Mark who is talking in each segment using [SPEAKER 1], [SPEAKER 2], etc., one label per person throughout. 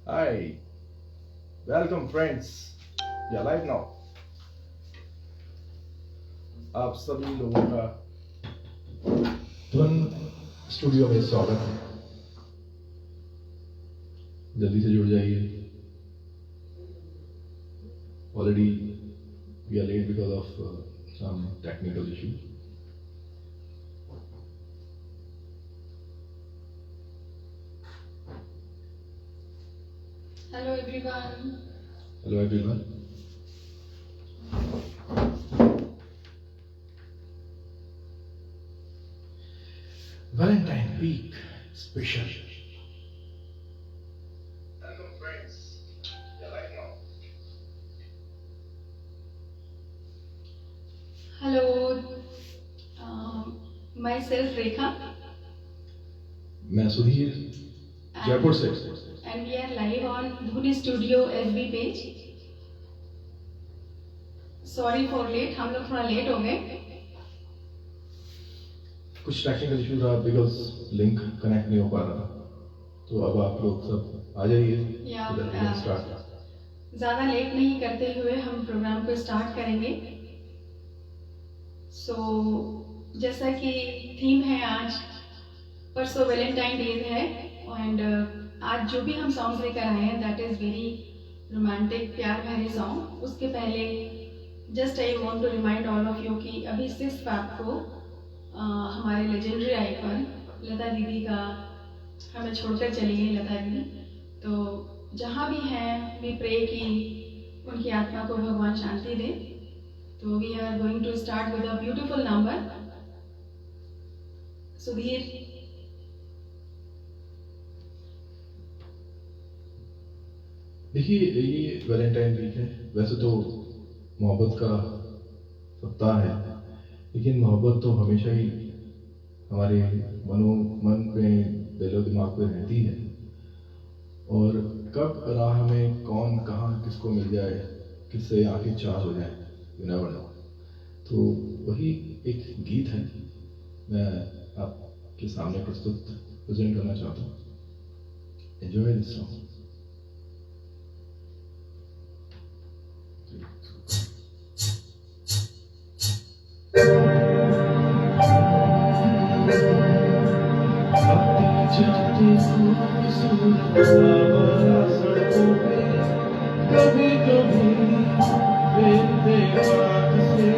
[SPEAKER 1] Hi, welcome friends. We are live now. आप सभी लोगों का ध्वन स्टूडियो में स्वागत है। जल्दी से जुड़ जाइए। Already we are late because of some technical issue.
[SPEAKER 2] Hello everyone.
[SPEAKER 1] Hello everyone. Valentine week special. Welcome friends. We are live now.
[SPEAKER 2] Hello. Myself Rekha.
[SPEAKER 1] मैं सुधीर जयपुर से।
[SPEAKER 2] And we are live on Dhuni Studio FB page. Sorry for late. हम लोग थोड़ा late हो गए।
[SPEAKER 1] कुछ technical issue था because link connect नहीं हो पा रहा था, तो अब आप लोग सब आ जाइए। स्टार्ट
[SPEAKER 2] ज़्यादा लेट नहीं करते हुए हम प्रोग्राम को स्टार्ट करेंगे। जैसा कि थीम है आज, परसों वैलेंटाइन डे है एंड आज जो भी हम सॉन्ग्स लेकर आए हैं दैट इज़ वेरी रोमांटिक, प्यार भरे सॉन्ग। उसके पहले just I want to remind all of you कि अभी 6 फरवरी को हमारे लेजेंडरी आइकन लता दीदी का हमें छोड़कर चली गई लता दीदी। तो जहाँ भी हैं वी प्रे कि उनकी आत्मा को भगवान शांति दे। तो we are going to start with a beautiful number. Sudhir,
[SPEAKER 1] देखिए ये वैलेंटाइन वीक है। वैसे तो मोहब्बत का सप्ताह है, लेकिन मोहब्बत तो हमेशा ही हमारे मन पे, दिलो दिमाग पे रहती है। और कब राह में कौन कहाँ किसको मिल जाए, किससे आंखें चार हो जाए, यू नेवर नो। तो वही एक गीत है मैं आपके सामने प्रेजेंट करना चाहता हूँ। Enjoy this song. सड़कों पे कभी कभी बेवफात से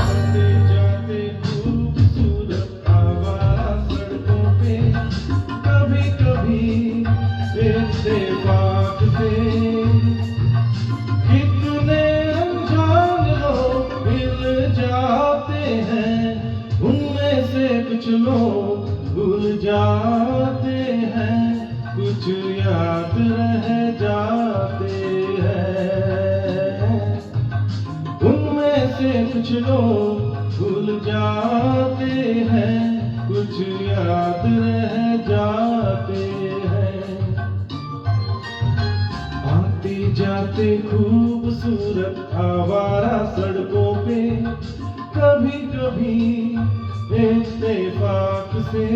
[SPEAKER 1] आते जाते खूबसूरत आवारा सड़कों पे कभी कभी बेवफात से कितने अनजान लोग मिल जाते हैं, उनमें से कुछ लोग भूल जाते हैं, कुछ याद रह जाते हैं। उनमें से कुछ लोग भूल जाते हैं, कुछ याद रह जाते हैं। आते जाते खूबसूरत आवारा सड़कों पे कभी कभी इत्तेफाक से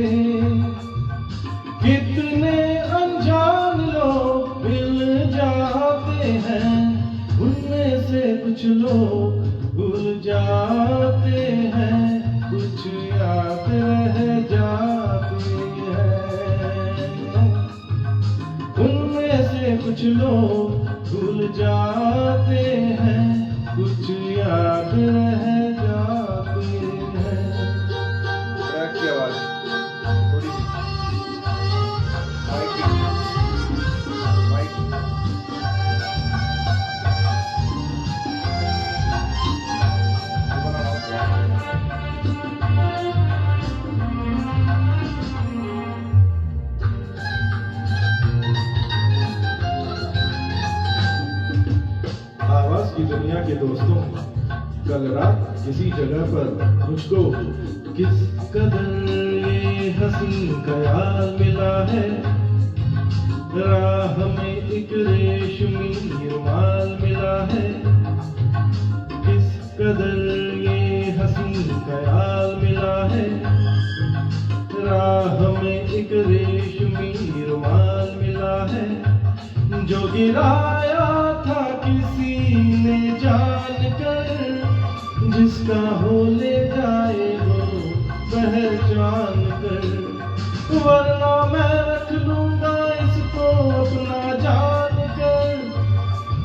[SPEAKER 1] कितने अनजान लोग मिल जाते हैं, उनमें से कुछ लोग भूल जाते हैं, कुछ याद रह जाते हैं। उनमें से कुछ लोग भूल जाते हैं, कुछ याद रह जाते हैं। ट्रैक की आवाज थोड़ी सी माइक आवाज की दुनिया के दोस्तों, कल रात किसी जगह पर मुझको किस कदर ये हसीन ख्याल मिला है। राह में एक रेशमी रुमाल मिला है, किस कदर ये हसीन ख्याल मिला जो गिराया था किसी ने जान कर, जिसका हो ले जाए वो पहचान कर, वरना मैं रख लूंगा इसको अपना जान कर,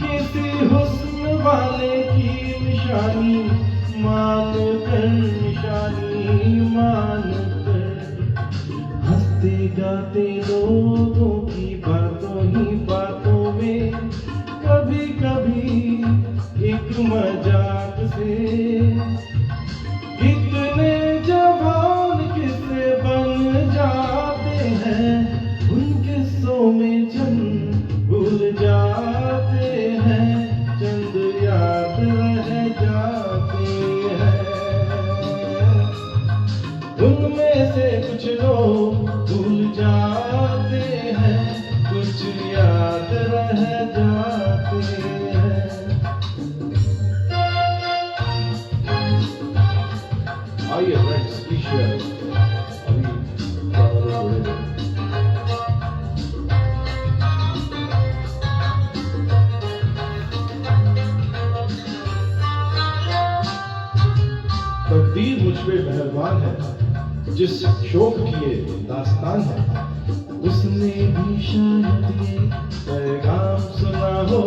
[SPEAKER 1] किसी हुस्न वाले की निशानी मान कर, निशानी मान कर। हंसते गाते लोगों की बातों ही बातों में, कभी कभी एक मजाक से, इतने जवान किस्से बन जाते हैं, उन किस्सों में चंद भूल जाते हैं, चंद याद रह जाते हैं। उनमें से कुछ लोग भूल जाते हैं, कुछ याद रह जाते हैं। आइए फ्रेंड्स, प्लीज शेयर। अभी थोड़ा जोड़े हैं। तकदीर मुझ पे मेहरबान है, जिस शौक की ये दास्तान है, उसने भी शायद ये पैगाम सुना हो,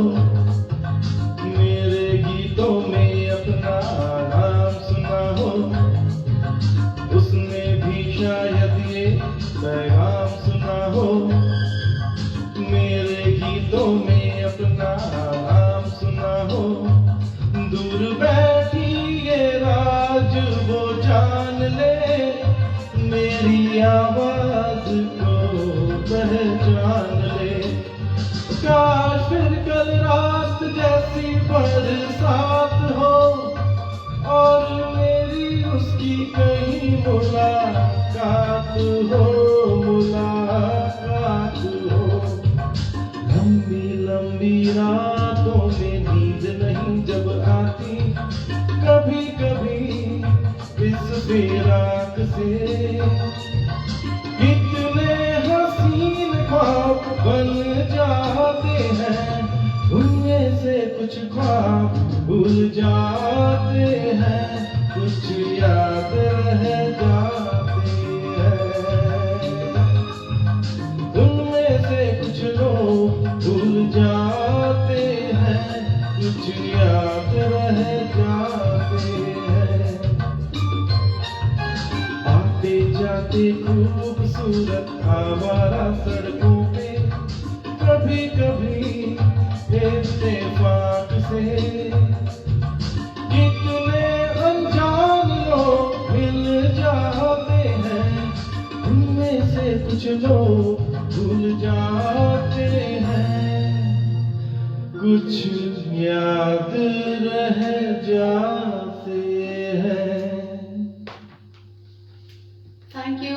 [SPEAKER 1] मेरे गीतों में अपना नाम सुना हो, उसने भी शायद ये पैगाम सुना हो, मेरे गीतों में अपना नाम सुना हो, दूर बैठी ये राज वो जान ले, मेरी आवाज को पहचान ले। काश फिर कल रात जैसी बरसात हो, और मेरी उसकी कहीं मुलाकात हो, मुलाकात हो। लंबी लंबी रातों में नींद नहीं जब आती, कभी कभी इस फिराक से, इतने हसीन ख्वाब बन जाते हैं, उनमें से कुछ ख्वाब भूल जाते हैं, कुछ याद रह जाते हैं। उनमें से कुछ लोग भूल जाते हैं, कुछ याद रह जाते हैं। आते जाते खूबसूरत आवारा सड़कों पे, कभी कभी इत्तेफाक से, कितने अनजान लोग मिल जाते हैं, उनमें से कुछ लोग भूल जाते हैं, कुछ याद रह जाते हैं।
[SPEAKER 2] Thank you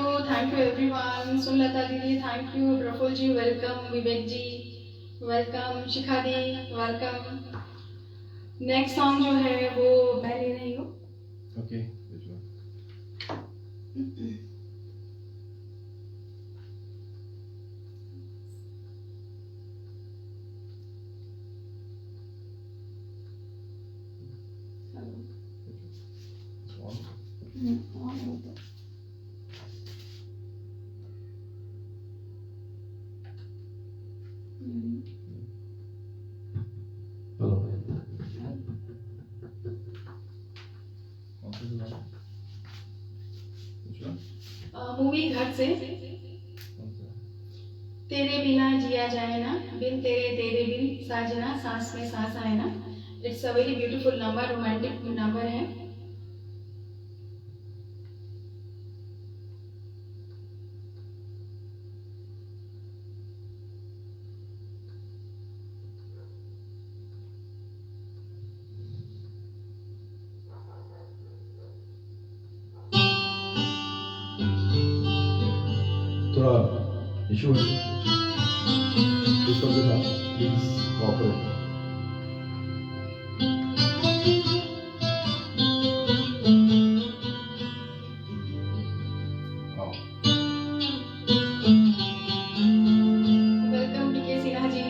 [SPEAKER 2] everyone. सुनलता दीदी thank you, Praful ji welcome, Vivek ji welcome, Shikha दी वेलकम। नेक्स्ट सॉन्ग जो है वो मैं ले रही हूँ।
[SPEAKER 1] ओके,
[SPEAKER 2] मूवी घर से, तेरे बिना जिया जाए ना, बिन तेरे तेरे बिन साजना, सांस में सांस आए ना। It's a very beautiful number, romantic number है।
[SPEAKER 1] थोड़ा इशू है, इसको भी ना प्लीज कॉपरेट।
[SPEAKER 2] वेलकम टीके Sinha ji.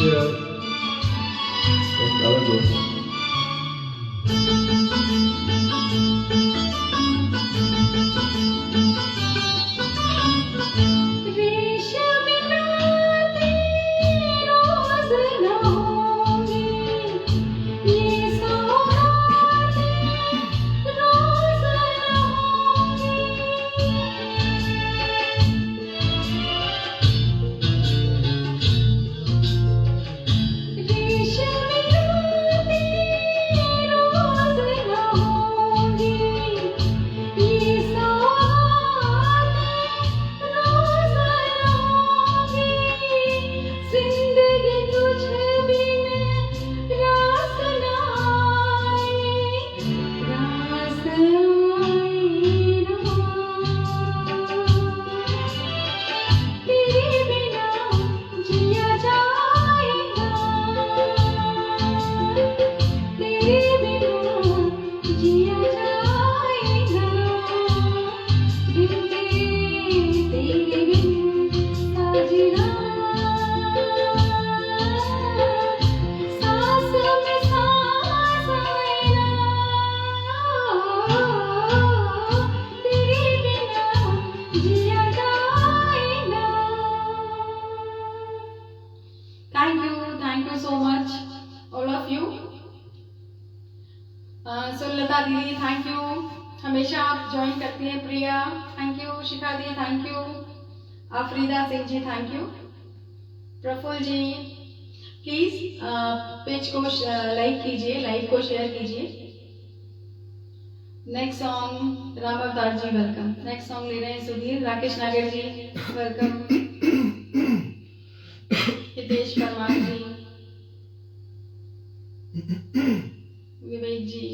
[SPEAKER 1] share and our goals.
[SPEAKER 2] Thank you so much, all of you. So लता दीदी, थैंक यू, हमेशा आप ज्वाइन करती हैं. Priya, thank you. शिखा दी, thank you. Afrida Singh ji, thank you. Praful ji, please page को लाइक कीजिए, लाइव को शेयर कीजिए. Next song Ram Avtar ji, welcome. Next song ले रहे हैं सुधीर. राकेश नागर जी, वेलकम. हितेश परमार जी, विवेक जी,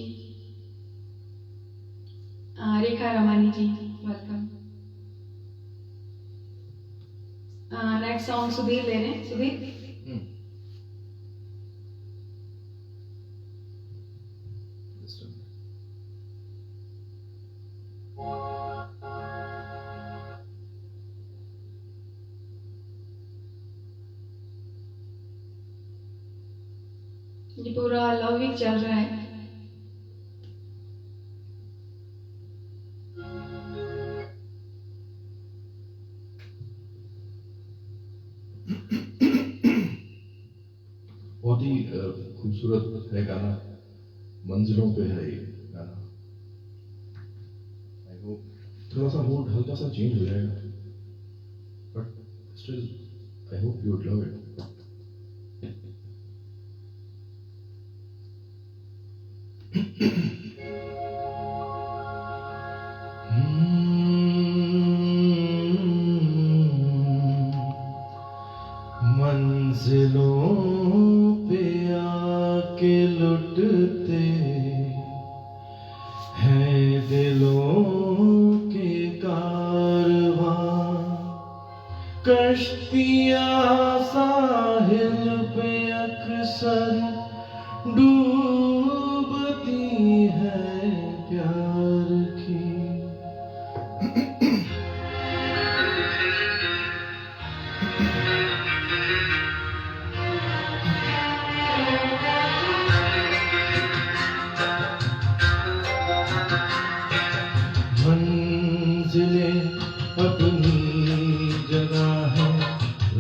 [SPEAKER 2] रेखा रमानी जी, वेलकम. नेक्स्ट सॉन्ग सुधीर ले रहे हैं. सुधीर, ये पूरा लव वीक चल रहा है.
[SPEAKER 1] बहुत ही खूबसूरत है गाना. मंजिलों पे है ये गाना. आई होप थोड़ा सा मूड हल्का सा चेंज हो जाएगा, but still I hope you would love it. मंजिलों पे आके लुटते हैं दिलों के कारवां. कश्तियां साहिल पे अक्सर डूबती है प्यार की. मंजिलें अपनी जगह है,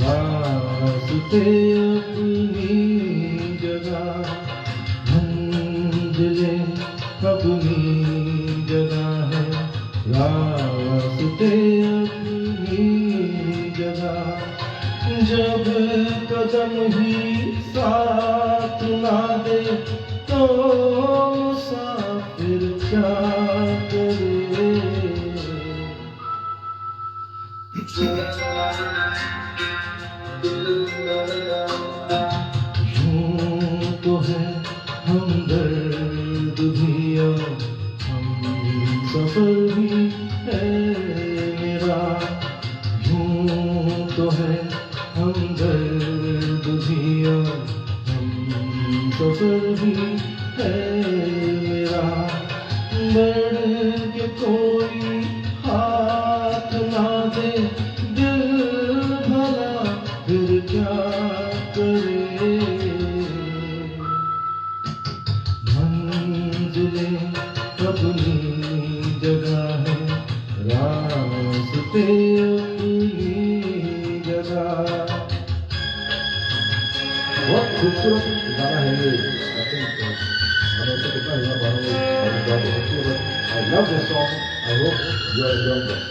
[SPEAKER 1] रास्ते अपनी जगह. मंजिलें अपनी जगह है, रास्ते अपनी जगह. जब कदम ही साथ ना दे तो मुसाफिर क्या करे. यूं तो है हमदर्द भी और हम सफर भी है मेरा. यूं तो है हमदर्द भी और हम सफर भी है मेरा. बढ़ के कोई हाथ ना दे दिल भला फिर क्या करे. जगा। बहुत खूबसूरत गाना है ये। आई थिंक मैं उससे कितना हिला पा रहा हूँ। I love this song. I hope you are enjoying this.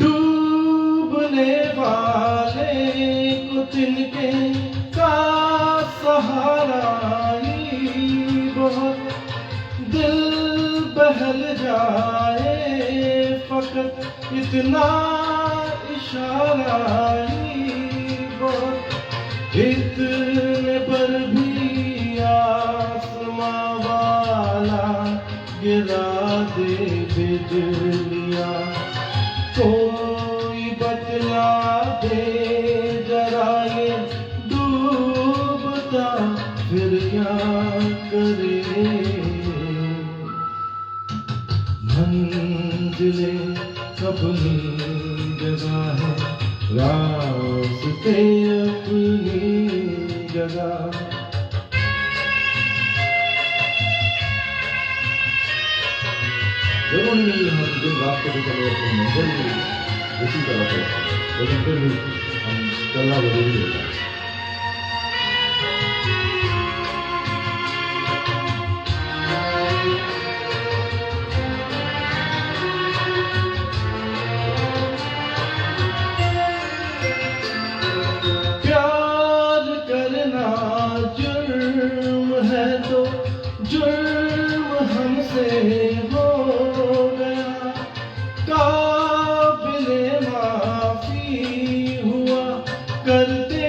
[SPEAKER 1] डूबने वाले को तिनके का सहारा ही बहुत, दिल बहल जाए फकत इतना इशारा ही बहुत, इतने पर भी आसमां वाला गिरा दे बिजलियां। कोई बतला दे जरा ये डूबता फिर क्या करे। मंजिलें अपनी जगह है, रास्ते अपनी जगह। जरूरी नहीं हम जिन रास्ते पे चले अपनी मंजिल भी उसी तरफ है, लेकिन फिर भी हम चलना जरूरी होता है। प्यार करना जुर्म है तो जुर्म हमसे हो गया, काबिले माफी हुआ करते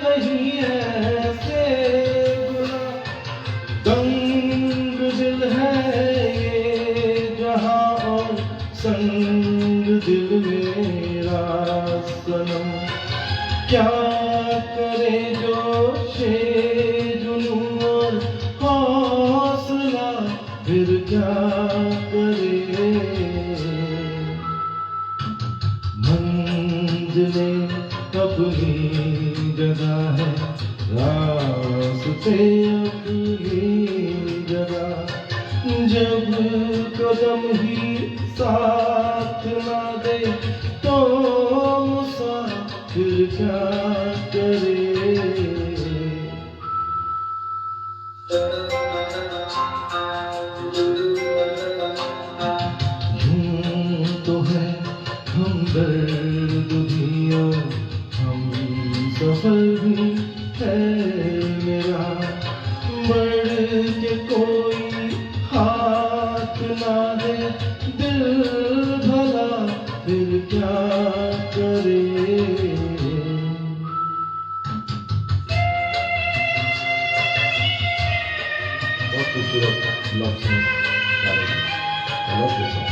[SPEAKER 1] नहीं ऐसे गुनाह। दंग दिल है ये जहां और संग दिल मेरा सनम। क्या करे जो जुनून और हौसला फिर क्या करे। मंजिलें अपनी जगह है, रास्ते अपनी जगह। जब कदम ही साथ ना दे तो मुसाफिर क्या करे। यूं तो है हमदर्द भी और हम सफर भी है मेरा, बढ़ के कोई हाथ ना दे दिल भला फिर क्या करे। बहुत खूबसूरत love song. I love this song.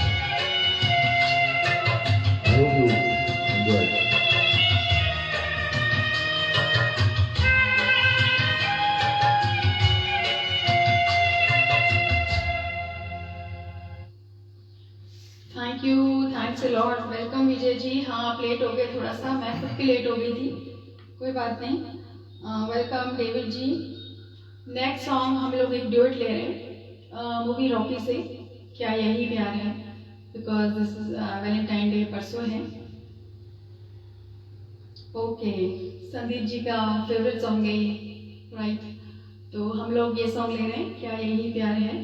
[SPEAKER 1] I hope you enjoy it.
[SPEAKER 2] Thank you, thanks a lot. Welcome Vijay ji. हाँ, आप लेट हो गए थोड़ा सा, मैं खुद भी लेट हो गई थी, कोई बात नहीं। वेलकम डेविड जी। नेक्स्ट सॉन्ग हम लोग एक ड्यूट ले रहे हैं मूवी रॉकी से, क्या यही प्यार है, because this is Valentine day परसों है। ओके, संदीप जी का फेवरेट सॉन्ग है ये, राइट। तो हम लोग ये सॉन्ग ले रहे हैं, क्या यही प्यार है।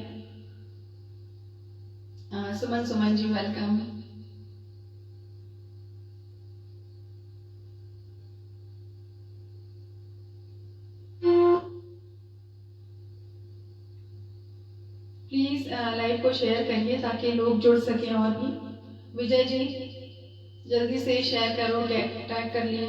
[SPEAKER 2] Suman ji welcome. Please live को शेयर करिए ताकि लोग जुड़ सकें और भी। विजय जी जल्दी से शेयर करो, टैग कर लिए।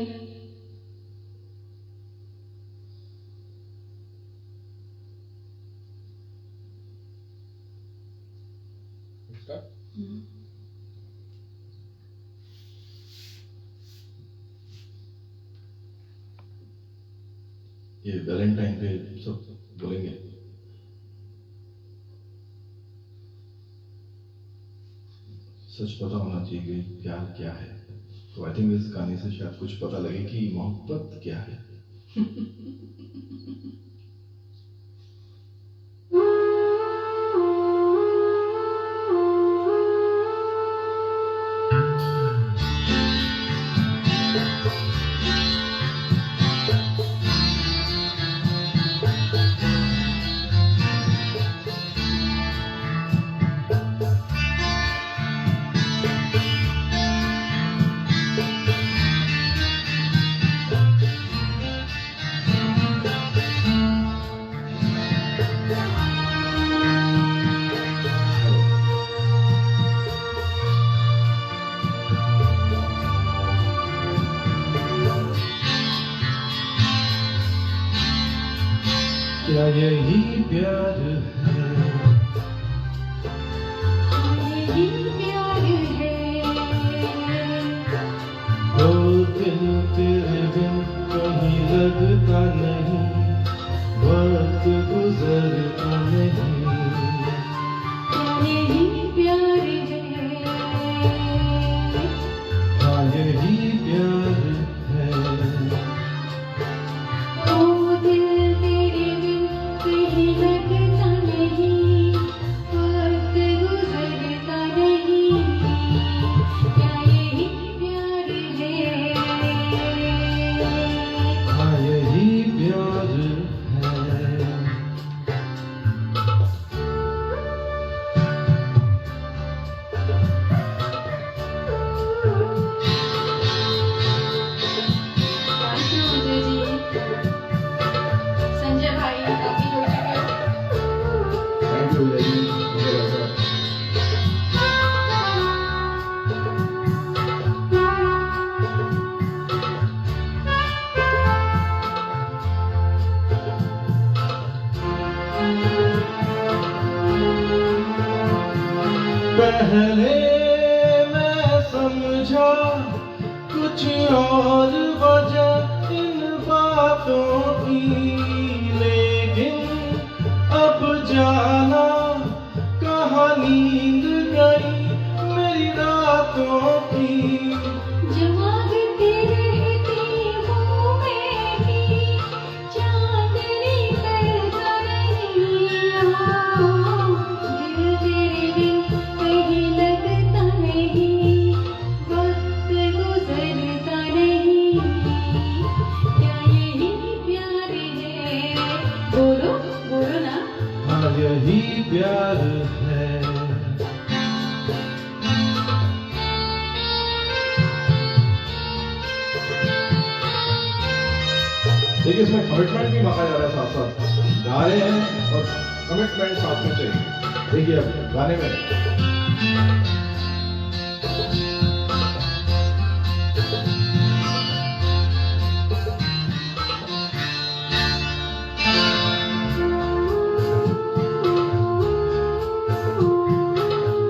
[SPEAKER 1] ये वैलेंटाइन पे सब बोलेंगे। सच पता होना चाहिए कि प्यार क्या है। तो आई थिंक इस गाने से शायद कुछ पता लगे कि मोहब्बत क्या है। क्या यही प्यार है?
[SPEAKER 2] यही प्यार है।
[SPEAKER 1] दो दिन तेरे बिन कहीं लगता नहीं, वक्त गुजरता नहीं।
[SPEAKER 2] क्या यही प्यार है?
[SPEAKER 1] हाँ यही प्यार है।
[SPEAKER 2] ओ दिल तेरे बिन कहीं लगता नहीं, वक्त गुजरता नहीं। क्या यही प्यार है?
[SPEAKER 1] हाँ यही प्यार है।
[SPEAKER 2] Thank you Vijay ji. संजय भाई आप भी जुड़ चुके हो।
[SPEAKER 1] थैंक यू विजय जी, मुझे लगा पहले मैं समझा कुछ और वजह इन बातों की, लेकिन अब जाना कहाँ नींद गई मेरी रातों की।
[SPEAKER 2] जमागती रहती हूँ मैं भी, चांदनी करता नहीं हो। दिल तेरे बिन कहीं लगता नहीं, वक्त गुजरता नहीं। क्या यही प्यार है? बोलो बोलो ना।
[SPEAKER 1] हाँ यही प्यार है। देखिए इसमें कमिटमेंट भी मांगा जा रहा है, साथ साथ गा रहे हैं और कमिटमेंट साथ में चाहिए। देखिए अब गाने में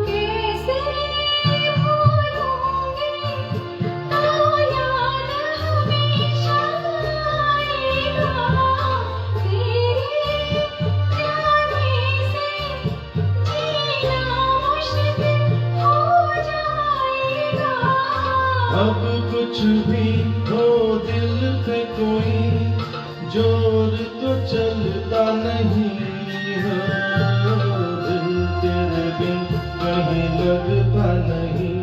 [SPEAKER 2] कैसे भूलूंगी तो याद हमेशा आएगा। तेरे जाने से जीना मुश्किल हो जाएगा।
[SPEAKER 1] अब कुछ भी हो दिल पे कोई जोर तो चलता नहीं है। दिल तेरे बिन कहीं लगता नहीं,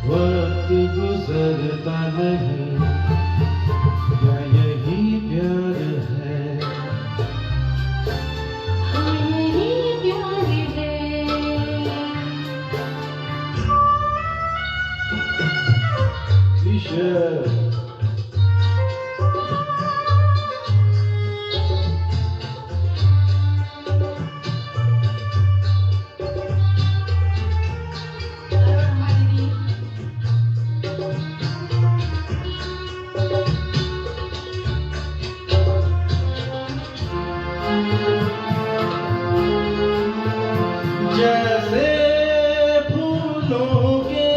[SPEAKER 1] वक्त गुजरता नहीं। क्या यही प्यार है?
[SPEAKER 2] हाँ यही प्यार है।
[SPEAKER 1] ईश्वर
[SPEAKER 2] हमारी दी
[SPEAKER 1] जैसे फूलों के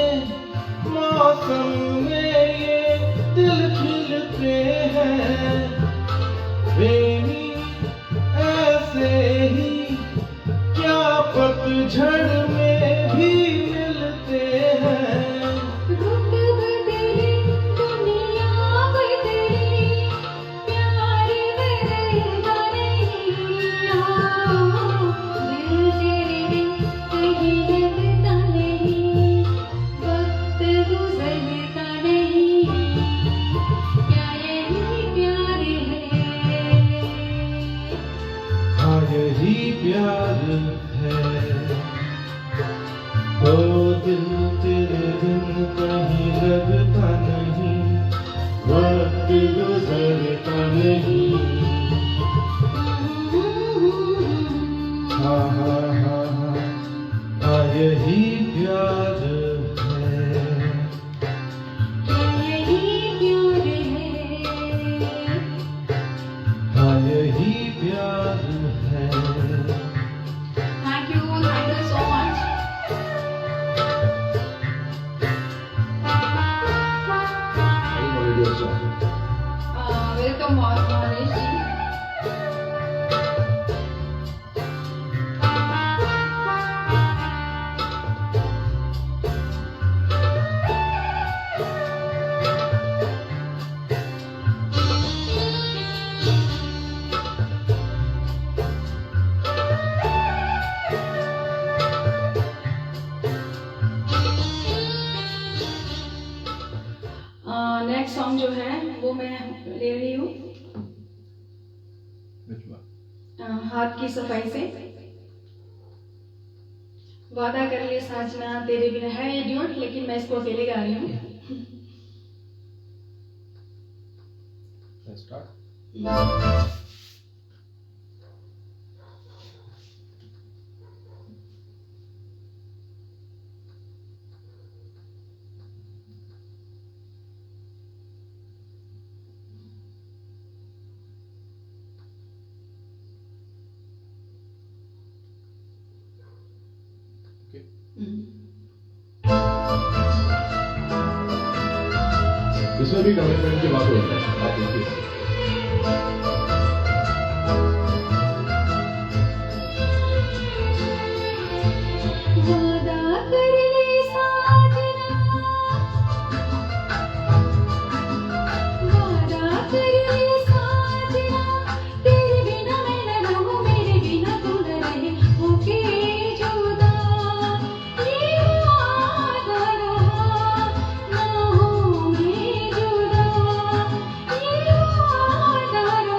[SPEAKER 1] मौसम में ये दिल खिलते हैं, प्रेमी ऐसे ही क्या पतझड़ में भी मिलते दिल तेरे बिन कहीं लगता नहीं, वक्त गुजरता नहीं। हाँ हाँ हाँ हाँ हाँ यही प्यार है, हाँ यही प्यार है।
[SPEAKER 2] Thank you so much. Welcome, Mahesh ji. Next song जो है वो मैं ले रही हूँ हाथ की सफाई से। वादा कर ले साजना तेरे बिना, है ये ड्यूट लेकिन मैं इसको अकेले गा रही हूँ।
[SPEAKER 1] इसमें भी कमिटमेंट की बात होती है, आप देखिए।
[SPEAKER 2] वादा कर ले साजना, वादा कर ले साजना, तेरे बिना मैं न रहूं, मेरे बिना तू न रहे, होके जुदा ये वादा रहा, ना होंगे जुदा ये वादा रहा,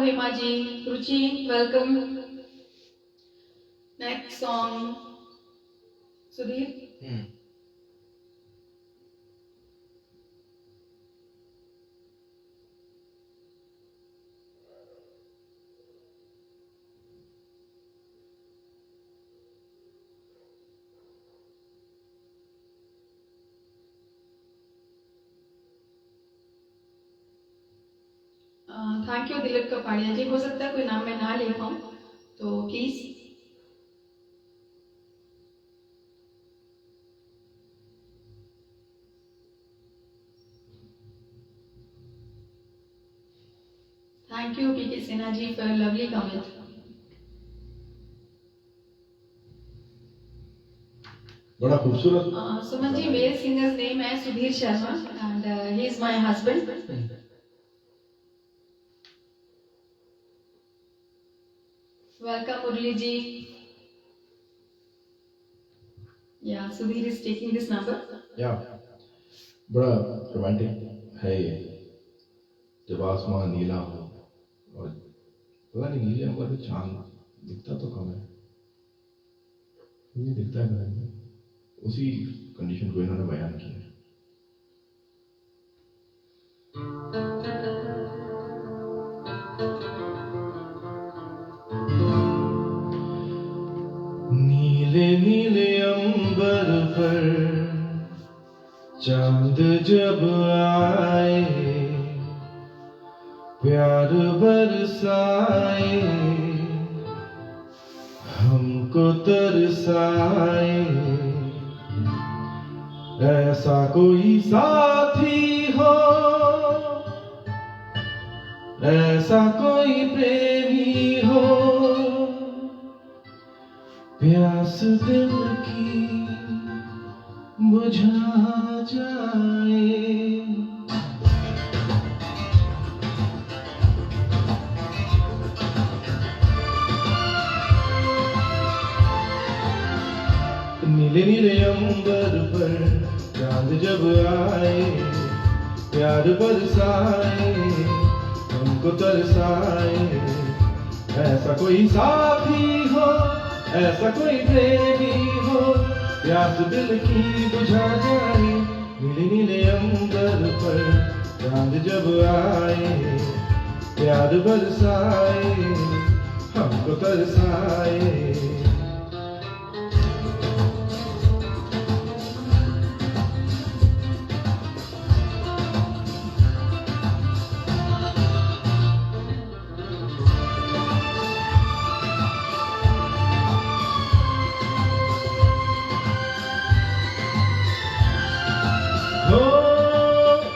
[SPEAKER 2] Mahima ji, Ruchi, welcome. Next song, Sudhir. Thank you Dilip Kapadia ji. हो सकता है कोई नाम मैं ना ले पाऊँ, तो please. Thank you PK Sinha ji for lovely comment.
[SPEAKER 1] बड़ा खूबसूरत।
[SPEAKER 2] Suman ji, male singers name है Sudhir Sharma and he is my husband. Welcome Murli ji. Yeah, Sudhir is taking this number.
[SPEAKER 1] Yeah, बड़ा रोमांटिक है ये। जब आसमान नीला हो और पता नहीं नीले अंबर में चांद दिखता तो कम है, ये दिखता है घर में, उसी कंडीशन को इन्होंने बयान किया है। नीले नीले अंबर पर चांद जब आए, प्यार बरसाए, हमको तरसाए, ऐसा कोई साथी हो, ऐसा कोई प्रेमी हो, प्यास दिल की बुझा जाए। नीले नीले अंबर पर चांद जब आए, प्यार बरसाए, हमको तरसाए, ऐसा कोई साथी हो, ऐसा कोई प्रेमी हो, प्यास दिल की बुझा जाए। नीले नीले अंबर पर चांद जब आए, प्यार बरसाए, हमको तरसाए।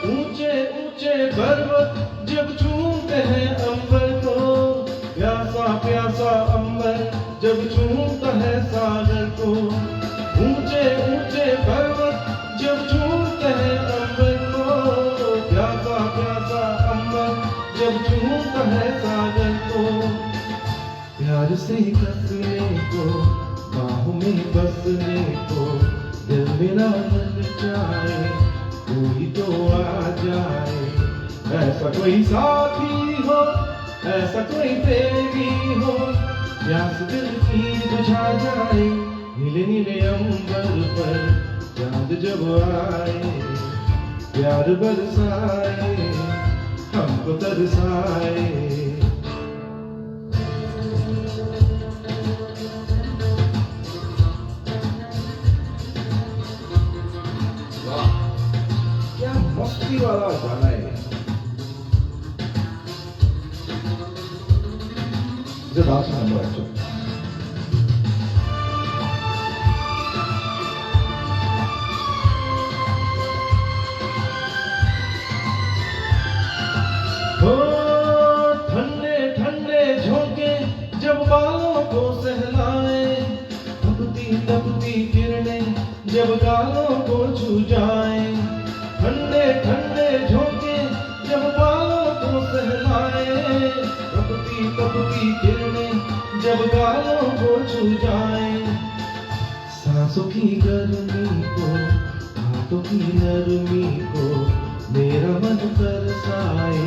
[SPEAKER 1] ऊंचे ऊंचे पर्वत जब छूते हैं अंबर को, प्यासा प्यासा अंबर जब छूता है सागर को। ऊंचे ऊंचे पर्वत जब छूते हैं अंबर को, प्यासा प्यासा अंबर जब छूता है सागर को। प्यार से कसने को, बाहों में बसने को, दिल मेरा मन चाहे कोई तो आ जाए। ऐसा कोई साथी हो, ऐसा कोई प्रेमी हो, प्यास दिल की बुझा जाए। नीले नीले अंबर पर चांद जब आए, प्यार बरसाए, हमको तरसाए। मस्ती वाला गाना है, इसे डांस नंबर है। हो ठंडे ठंडे झोंके जब बालों को सहलाए, तपती किरणें जब गालों को छू जाए। ठंडे ठंडे झोंके जब बालों को सहलाए, तपती किरणें जब गालों को छू जाए। सांसों की गर्मी को, हाथों की नरमी को, मेरा मन तरसाए,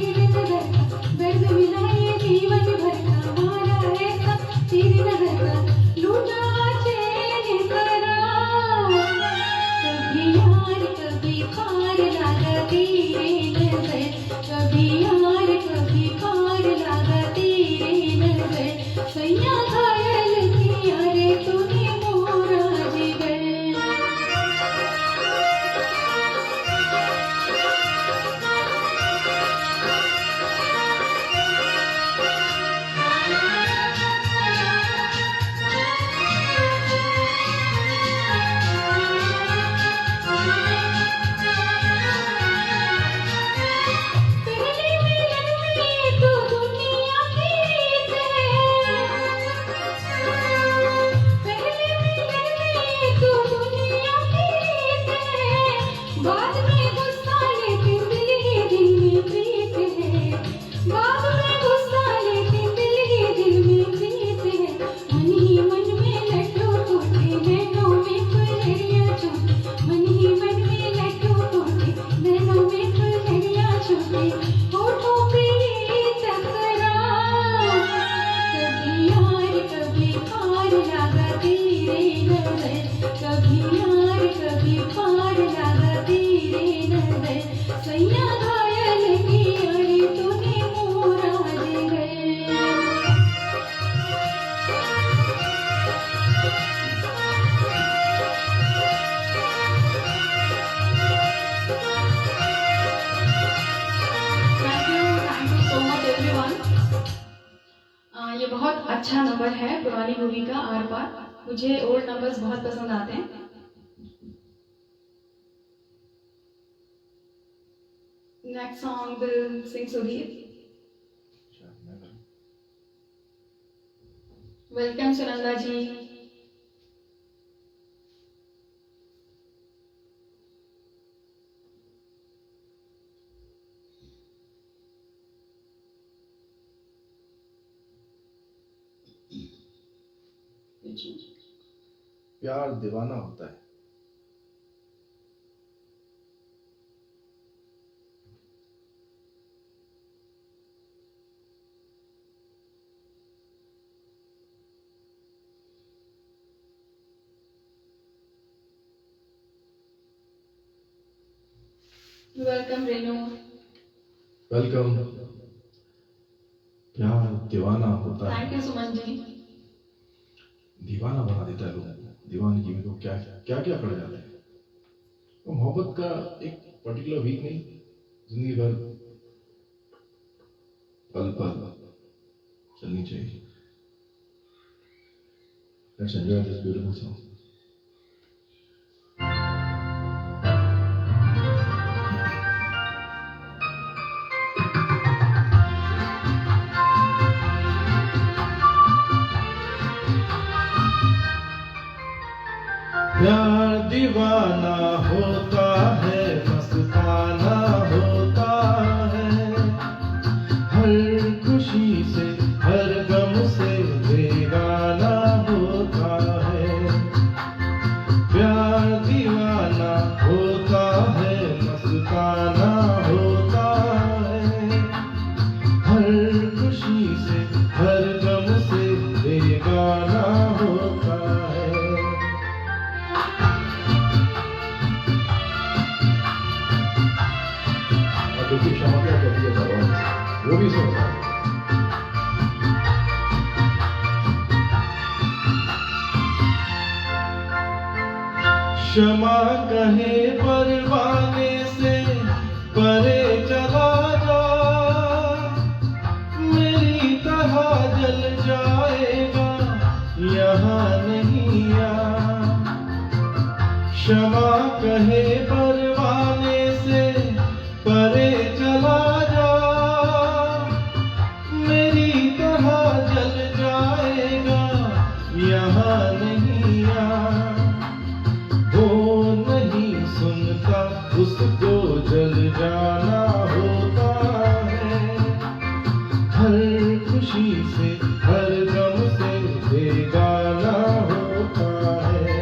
[SPEAKER 2] नंबर है पुरानी मूवी का आर पार। मुझे ओल्ड नंबर्स बहुत पसंद आते हैं। Next song will sing Sudhir. Welcome Sunanda ji.
[SPEAKER 1] प्यार दीवाना होता है।
[SPEAKER 2] वेलकम रेनू।
[SPEAKER 1] वेलकम। प्यार दीवाना होता है।
[SPEAKER 2] Thank you Suman ji.
[SPEAKER 1] दीवाना बना देता है लोग। दीवानगी में तो क्या क्या क्या कर जाते हैं। तो मोहब्बत का एक पर्टिकुलर वीक नहीं, जिंदगी भर पल पल चलनी चाहिए। Let's enjoy this beautiful song. प्यार दीवाना होता है, मस्ताना होता है, हर खुशी से हर गम से बेगाना होता है। प्यार दीवाना होता है, मस्ताना होता है, हर खुशी से हर गम से बेगाना होता है। देखिए क्षमा क्या कहती है भगवान से, वो भी सुनता है। क्षमा कहे परवाने से परे चला जा, मेरी तरह जल जाएगा यहाँ नहीं आ। क्षमा कहे परवाने से परे चला जा, मेरी तरह जल जाएगा यहाँ नहीं आ। वो नहीं सुनता उसको जल जाना होता है, हर खुशी से हर गम से बेगाना होता है।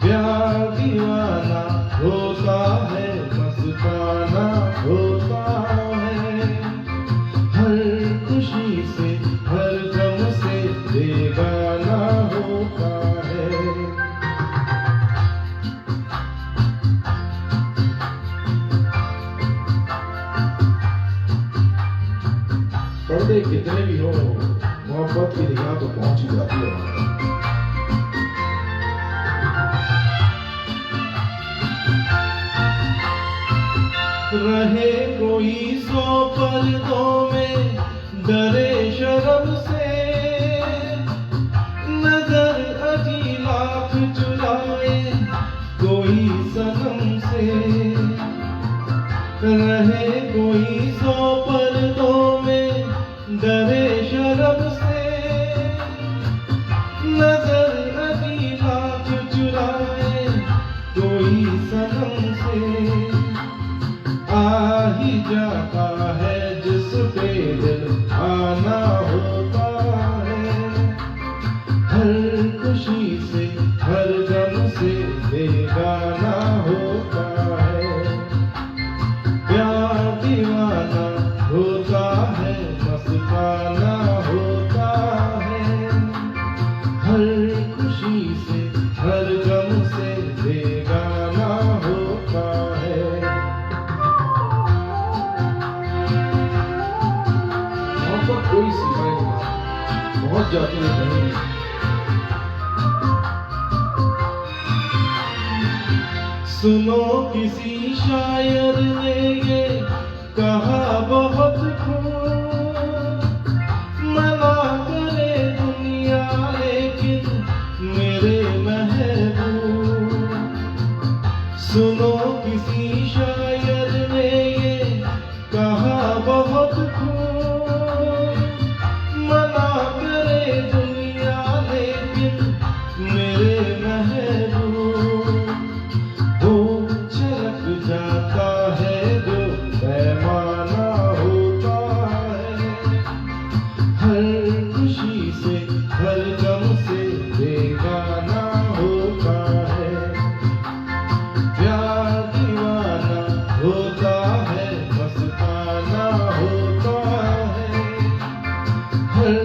[SPEAKER 1] प्यार दीवाना होता है, मस्ताना होता है, हर खुशी से हर गम से बेगाना होता है। पर्दे कितने भी हो, मोहब्बत की निगाह तो पहुंच ही जाती है। रहे कोई 100 पर्दों में, डरे शर्म से, नजर अजी लाख चुराए कोई सनम से। रहे कोई 100 पर्दों में, डरे शर्म से, नजर अजी लाख चुराए कोई सनम से। आ ही जाता है जिस पे दिल आना होता है, हर खुशी से हर गम से बेगाना होता है। प्यार दीवाना होता है, मस्ताना होता है, हर खुशी से हर गम से बेगाना होता है। कोई सीमा नहीं, पहुंच जाती है कहीं। सुनो किसी शायर ने ये कहा बहुत खूब, मना करे सुनो किसी शायर ने ये कहा बहुत खूब, मना करे दुनिया लेकिन मेरे महबूब, वो छलक जाता है जो पैमाना होता है, हर खुशी से हर गम से बेगाना होता है, प्यार दीवाना होता है, मस्ताना होता है, हर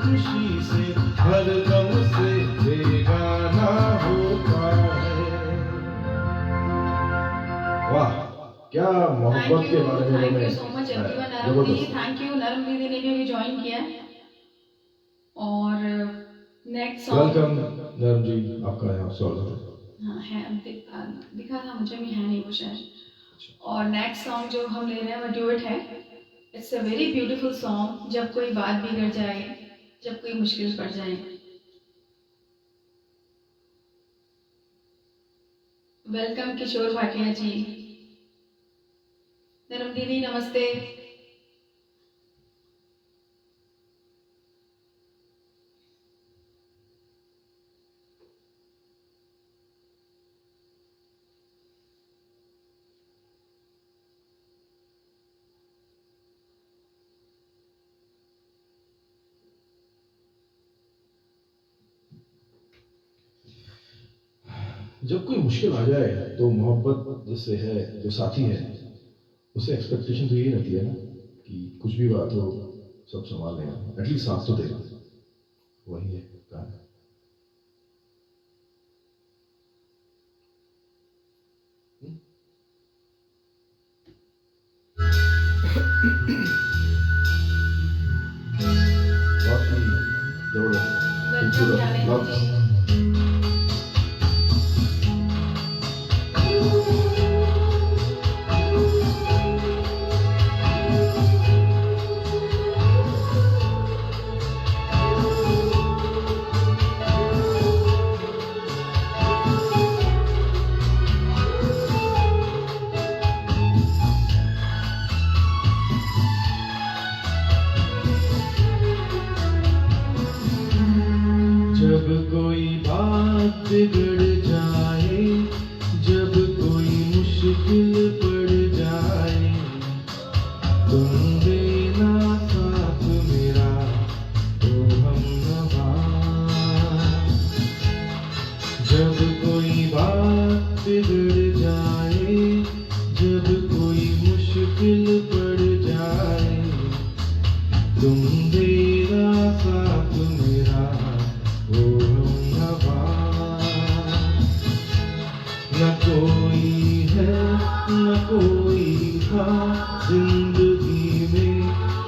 [SPEAKER 1] खुशी से हर गम से बेगाना होता है। वाह, क्या मोहब्बत के बारे में
[SPEAKER 2] थैंक यू
[SPEAKER 1] उन्होंने
[SPEAKER 2] सो मच एवरीवन। नरम
[SPEAKER 1] जबरदस्त।
[SPEAKER 2] दीदी, थैंक यू। नरम दीदी ने भी अभी ज्वाइन किया है। और नेक्स्ट सॉन्ग
[SPEAKER 1] वेलकम नरम जी, आपका यहाँ स्वागत है।
[SPEAKER 2] हाँ है, दिखा था मुझे भी, है नहीं वो शायद। और नेक्स्ट सॉन्ग जो हम ले रहे हैं वो ड्यूएट है। It's a very beautiful song, जब कोई बात बिगड़ जाए, जब कोई मुश्किल पड़ जाए। वेलकम किशोर भाटिया जी। नरम दीदी नमस्ते।
[SPEAKER 1] जब कोई मुश्किल आ जाए तो मोहब्बत जिससे है, जो साथी है, उससे एक्सपेक्टेशन तो यही रहती है ना कि कुछ भी बात हो सब संभाल लेगा, एटलीस्ट साथ तो देगा। वही है कहानी। बहुत ही जबरदस्त,
[SPEAKER 2] वेलकम
[SPEAKER 1] खूबसूरत,
[SPEAKER 2] जाने
[SPEAKER 1] बहुत
[SPEAKER 2] जी।
[SPEAKER 1] जब कोई बात बिगड़ जाए, जब कोई मुश्किल पड़ जाए, तुम देना साथ मेरा तो हमनवा। जब कोई बात बिगड़ जाए, जब कोई मुश्किल पड़ जाए, तुम देना साथ मेरा वो हमनवा। न कोई है न कोई था जिंदगी में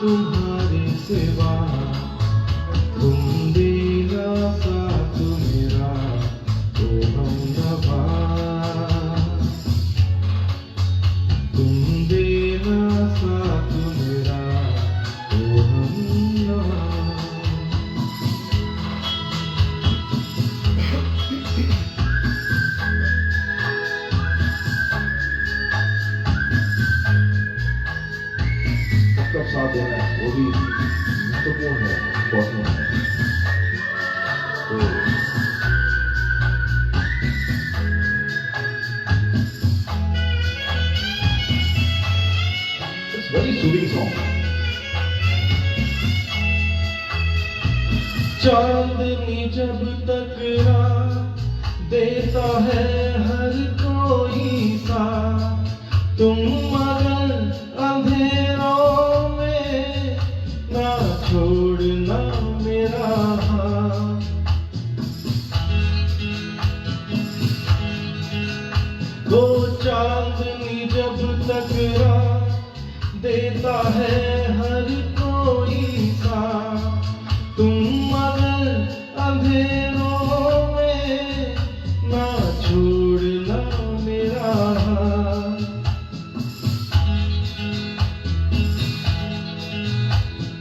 [SPEAKER 1] तुम्हारे सिवा, तुम देना साथ मेरा वो हमनवा। तुम देना साथ मेरा वो हमनवा। सबका साथ देना है, वो भी महत्वपूर्ण है, इम्पोर्टेंट है। तो इट्स वेरी सूदिंग सॉन्ग। चांदनी जब तक रात देता है हर कोई सा, तुम मगर अंधेरों में ना छोड़ना मेरा हाथ। वो चांदनी जब तक रात देता है हर कोई सा, तुम मगर अंधेरों में ना छोड़ना मेरा हाथ।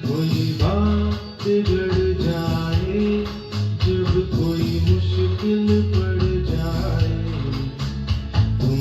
[SPEAKER 1] कोई बात बिगड़ जाए, जब कोई मुश्किल पड़ जाए, तुम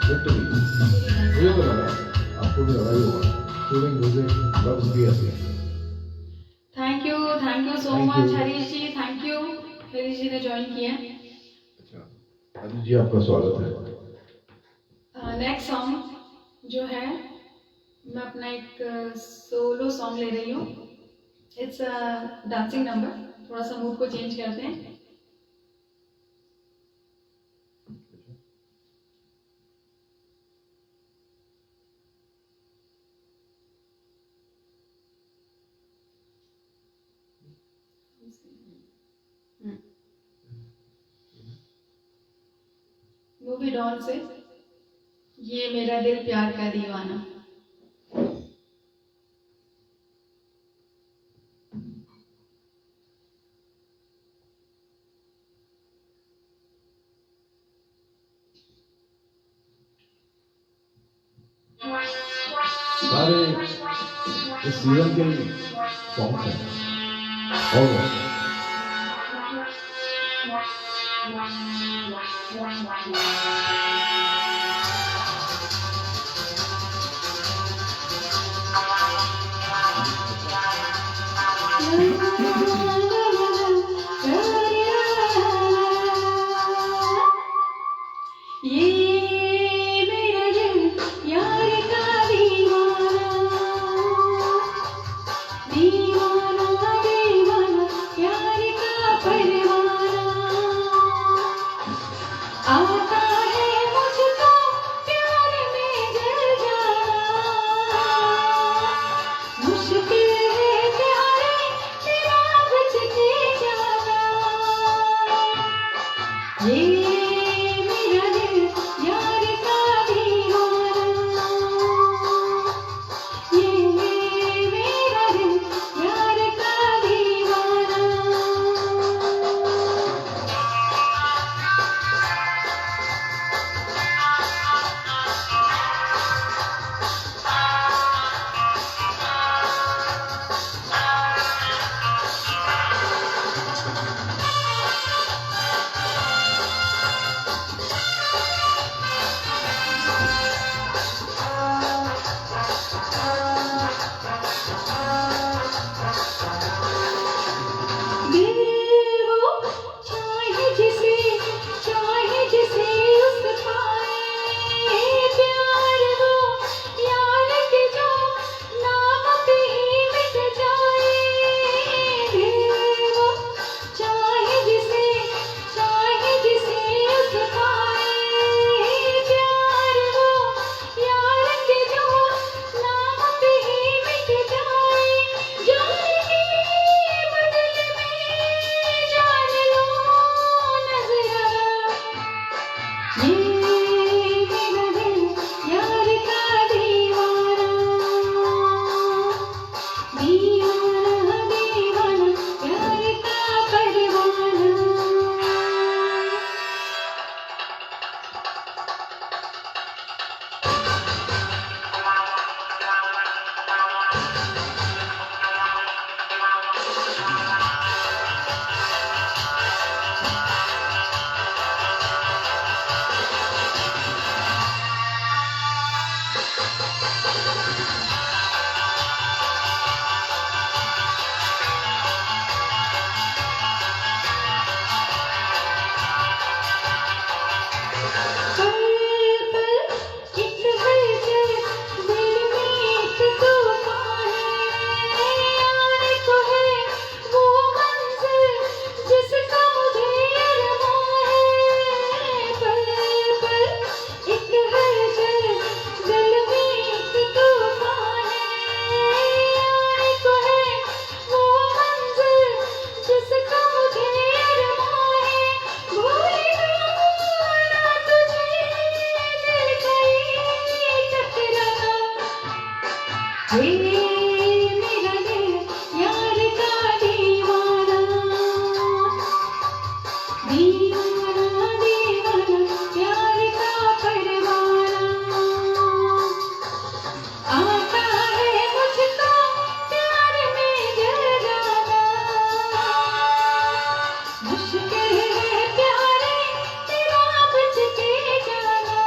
[SPEAKER 1] लिटरली मुझे तो लगा आपको भी लगा ही होगा स्टूडेंट म्यूजिक लव्स भी ऐसे
[SPEAKER 2] thank you so
[SPEAKER 1] Thank
[SPEAKER 2] much
[SPEAKER 1] you.
[SPEAKER 2] Harish ji, thank you Harish ji ने ज्वाइन किया।
[SPEAKER 1] अच्छा अदिति जी आपका स्वागत है।
[SPEAKER 2] नेक्स्ट सॉन्ग जो है मैं अपना एक सोलो सॉन्ग ले रही हूँ। इट्स डांसिंग नंबर, थोड़ा सा मूड को चेंज करते हैं। मूवी डॉन से ये मेरा दिल प्यार का दीवाना।
[SPEAKER 1] सारे इस सीजन के सॉन्ग्स हैं और
[SPEAKER 2] ये मेरा दिल यार का दीवाना, दीवाना दीवाना प्यार का परवाना। आता है मुझको प्यार में जल जाना, मुश्किल है प्यारे तेरा बच के जाना। ये मेरा दिल यार का दीवाना, ये मेरा दिल यार का दीवाना। दिल वो चाहे जिसे उस पाए, प्यार वो यार के जो नाम पे ही मिट जाए। दिल वो चाहे जिसे उस पाए, प्यार वो यार के जो नाम पे ही मिट जाए। जाने के बदले में जान लो नजरा, ये मेरा दिल यार का दीवाना, दीवाना दीवाना प्यार का परवाना। पल पल एक हलचल, दिल में एक तूफान है। आने को है वो मंजिल जिसका मुझे अरमान है। पल पल एक हलचल, दिल में एक तूफान है। आने को है वो मंजिल जिसका मुझे अरमान है। भूलेगा ना तुझे दिल कहीं टकराना, ये मेरा दिल यार का दीवाना, दीवाना दीवाना प्यार का परवाना। आता है मुझको प्यार में जल जाना, मुश्किल है प्यारे तेरा बच के जाना।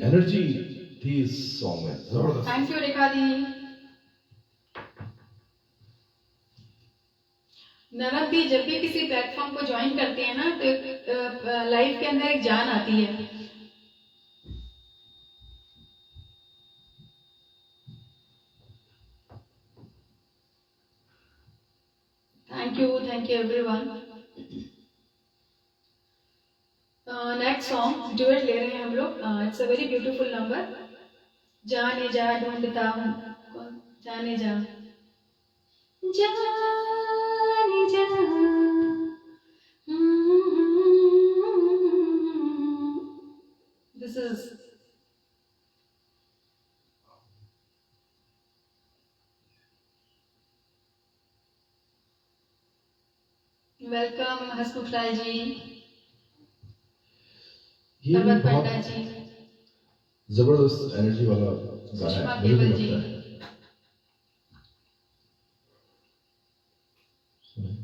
[SPEAKER 1] एनर्जी थी इस सॉन्ग में, जबरदस्त।
[SPEAKER 2] थैंक यू रेखा दी। नरम दी जब भी किसी प्लेटफॉर्म को ज्वाइन करती है ना तो लाइफ के अंदर एक जान आती है। Thank you everyone. Next song duet ले रहे हैं हम लोग। It's a very beautiful number. जाने जा ढूंढता हूँ, जाने जा, जाने जा। दिस इज वेलकम हसमुखलाल जी,
[SPEAKER 1] ये भी
[SPEAKER 2] नमत
[SPEAKER 1] बहुत
[SPEAKER 2] पंडा जी,
[SPEAKER 1] जबरदस्त एनर्जी वाला गाना
[SPEAKER 2] सुषमा
[SPEAKER 1] है, मुझे
[SPEAKER 2] केवल
[SPEAKER 1] तो
[SPEAKER 2] जी।
[SPEAKER 1] लगता है। सुनिए।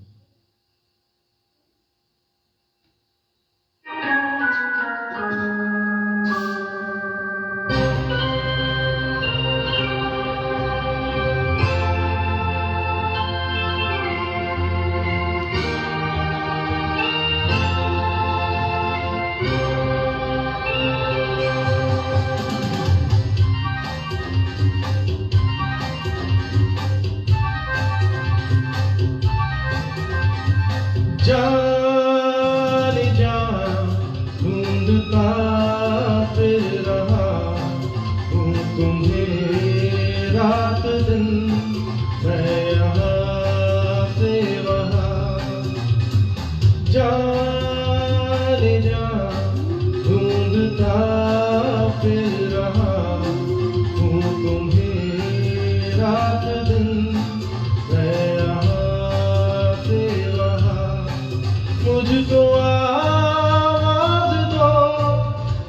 [SPEAKER 1] जाने जा ढूंढता फिर रहा हूँ तुम्हें रात दिन, मैं यहाँ से वहाँ। जाने जा ढूंढता फिर रहा हूँ तुम्हें रात दिन, मैं यहाँ से वहाँ। मुझको आवाज दो,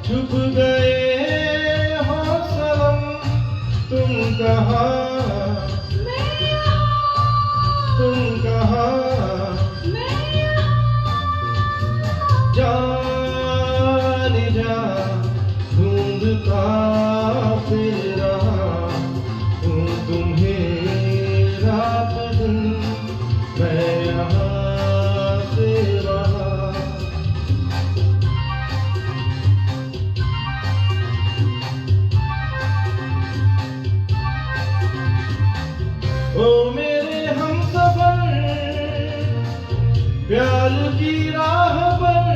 [SPEAKER 1] छुप गए हो सनम, तुम कहाँ, तुम कहाँ। जाने जा ढूंढता फिर रहा हूँ तुम्हें रात दिन, मैं यहाँ से वहाँ। ओ मेरे हमसफर, प्यार की राह पर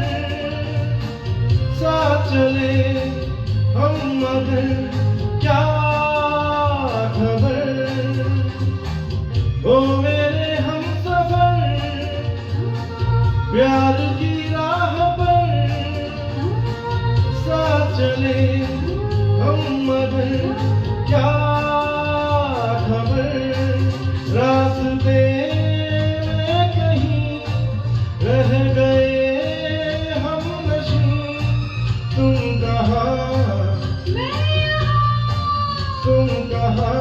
[SPEAKER 1] साथ चले हम, मगर क्या खबर। ओ मेरे हमसफर, प्यार की राह पर साथ चले हम, मगर क्या खबर। रास्ते में कहीं रह गए हम नशीं, तुम कहाँ, तुम कहाँ।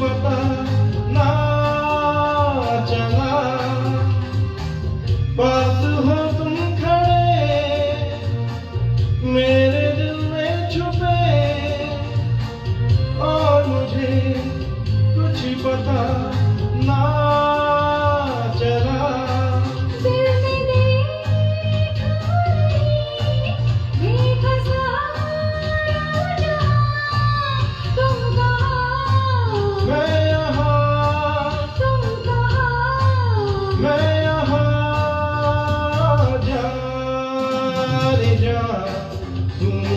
[SPEAKER 1] पता ना चला, पास हो तुम खड़े मेरे दिल में छुपे, और मुझे कुछ पता ना चला।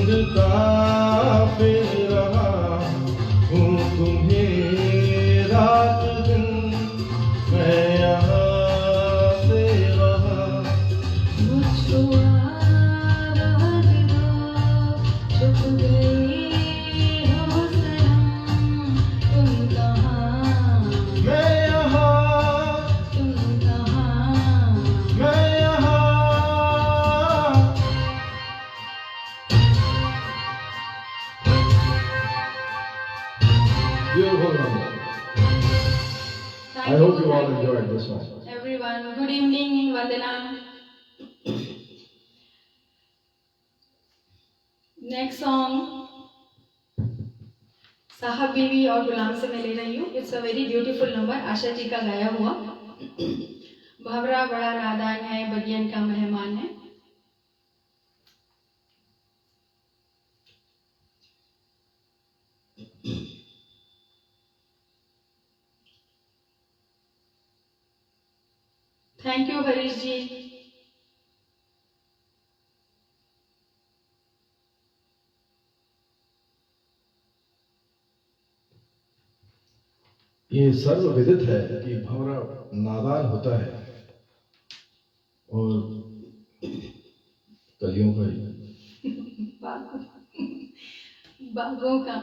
[SPEAKER 1] ढूंढता फिर रहा हूँ तुम्हें रात दिन, मैं यहाँ से वहाँ।
[SPEAKER 2] मुझको आवाज़ दो, चुप गए हो सनम, तुम कहाँ,
[SPEAKER 1] मैं यहाँ,
[SPEAKER 2] तुम कहाँ।
[SPEAKER 1] मैं यहाँ। Beautiful number. I hope you all enjoyed this one.
[SPEAKER 2] Everyone, good evening, Vandana. Next song, साहब बीवी और गुलाम से मैं ले रही हूँ. It's a very beautiful number, Asha ji का गाया हुआ. भंवरा बड़ा नादान है, बगियन का मेहमान है. Thank you, हरीश जी.
[SPEAKER 1] ये सर्वविदित है कि भंवरा नादान होता है और कलियों का
[SPEAKER 2] बागों का.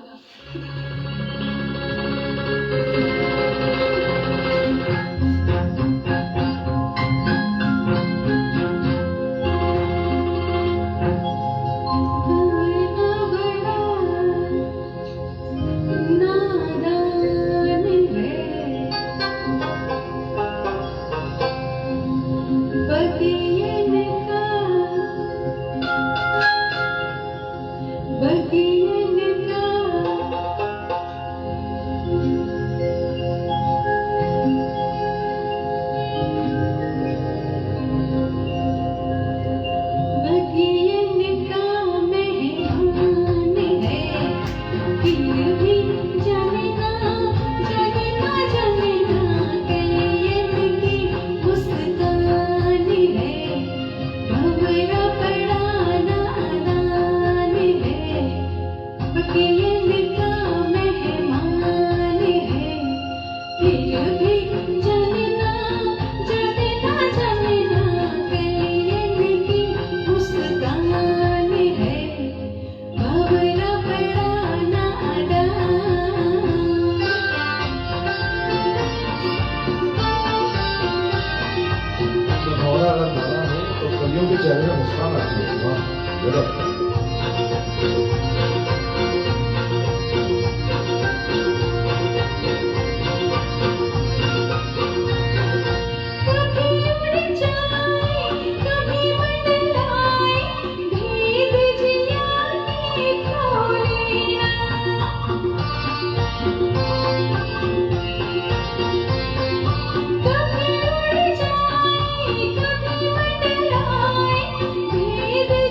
[SPEAKER 1] चेहरे में मुस्कान आती है. वाह, गजब.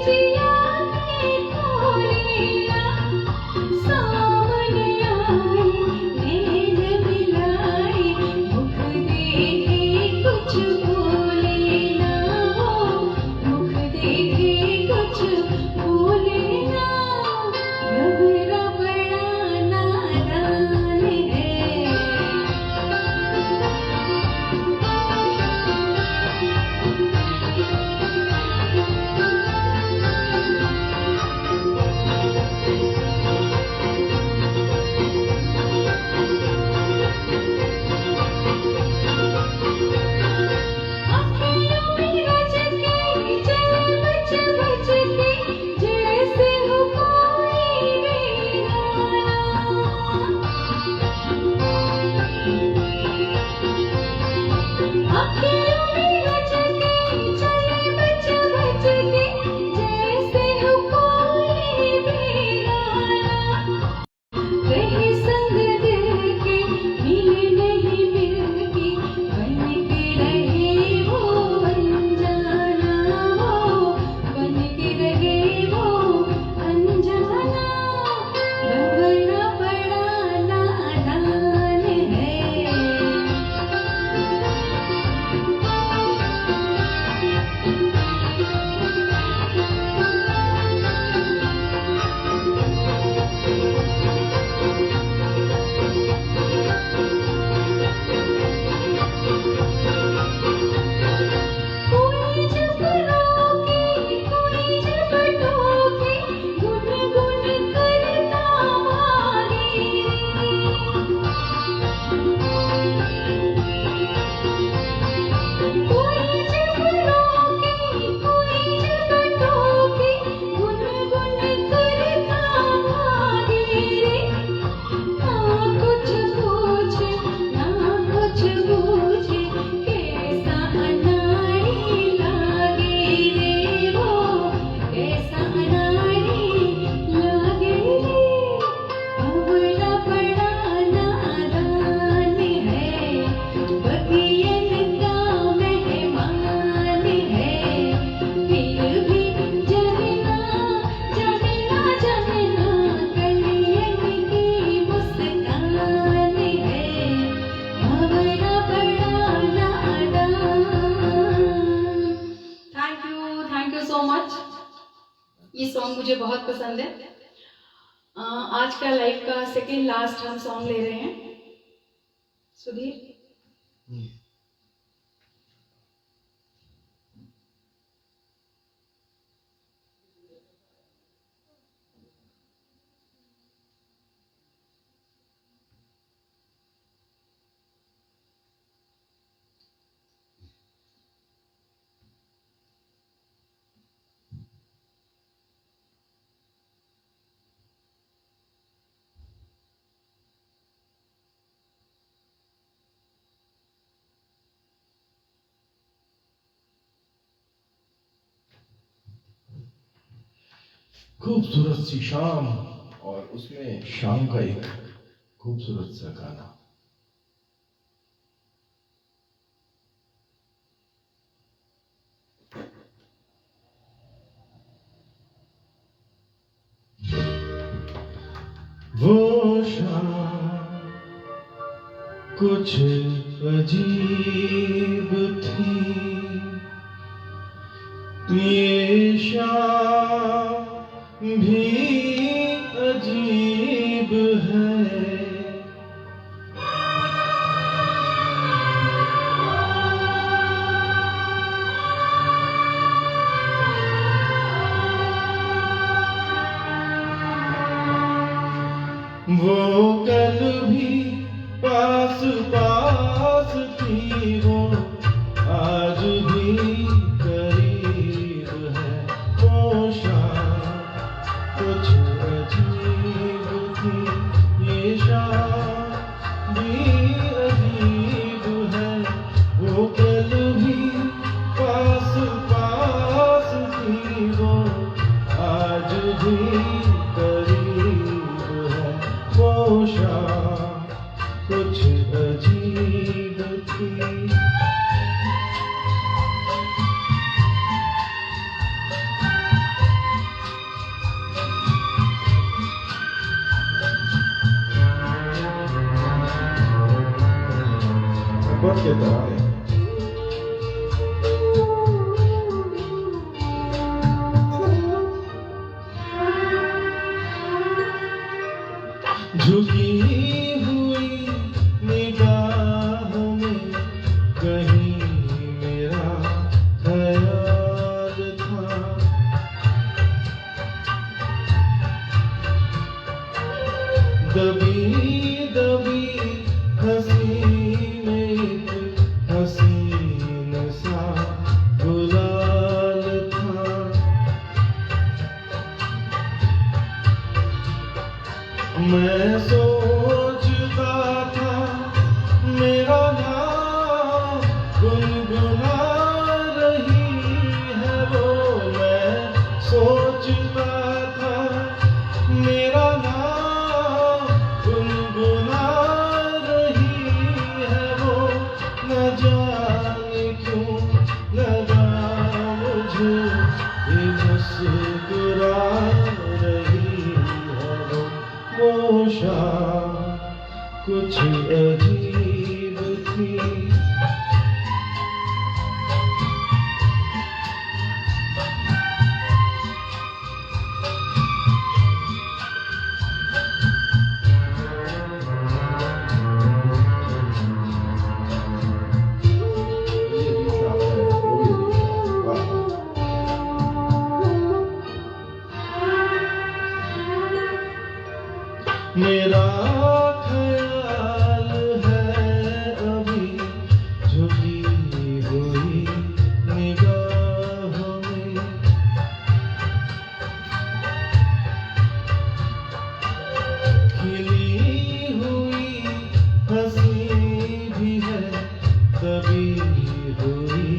[SPEAKER 2] जिया ने खोलिया. पसंद है। आज का लाइफ का सेकेंड लास्ट हम सॉन्ग ले रहे हैं। सुधीर,
[SPEAKER 1] खूबसूरत सी शाम और उसमें शाम का एक खूबसूरत सा गाना। वो शाम कुछ अजीब थी, ये शाम भी अजीब है। वो कल भी पास पास थी, वो आज भी करीब है। वो शाम कुछ अजीब थी, ये शाम भी अजीब है। वो कल भी पास पास थी, वो आज भी करीब है। वो शाम कुछ अजीब थी। बहुत के तरह है। झुकी हुई निगाहों में कहीं मेरा ख्याल था। दबी दबी हंसी में एक हसीन सा गुलाल था। मैं सोचता था मेरा नाम गुनगुना रही है वो। मैं सोचता था मेरा नाम गुनगुना रही है वो। न जाने क्यों लगा मुझे ये मुस्कुरा रही है वो। वो शाम कुछ अजीब थी। ये भी शाम है, वो भी शाम। वाह। मेरा ख्याल है अभी झुकी हुई निगाहों में। खिली हुई हंसी भी है दबी हुई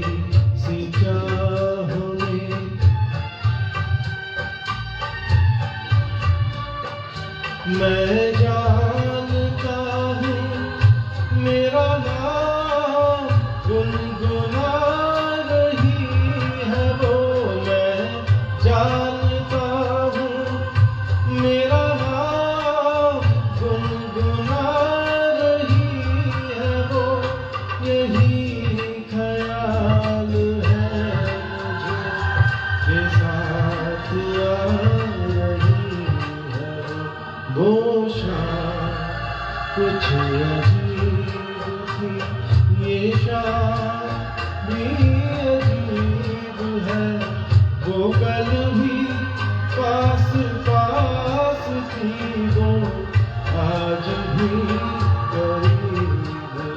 [SPEAKER 1] सी चाहों में। मैं जानता हूँ मेरा नाम गुनगुना रही है वो। मैं जानता हूँ मेरा नाम गुनगुना रही है वो। यही ख्याल है मुझे के साथ आ रही कुछ अजीब थी ये शाम भी अजीब है, वो कल भी पास पास थी, वो आज भी करीब है,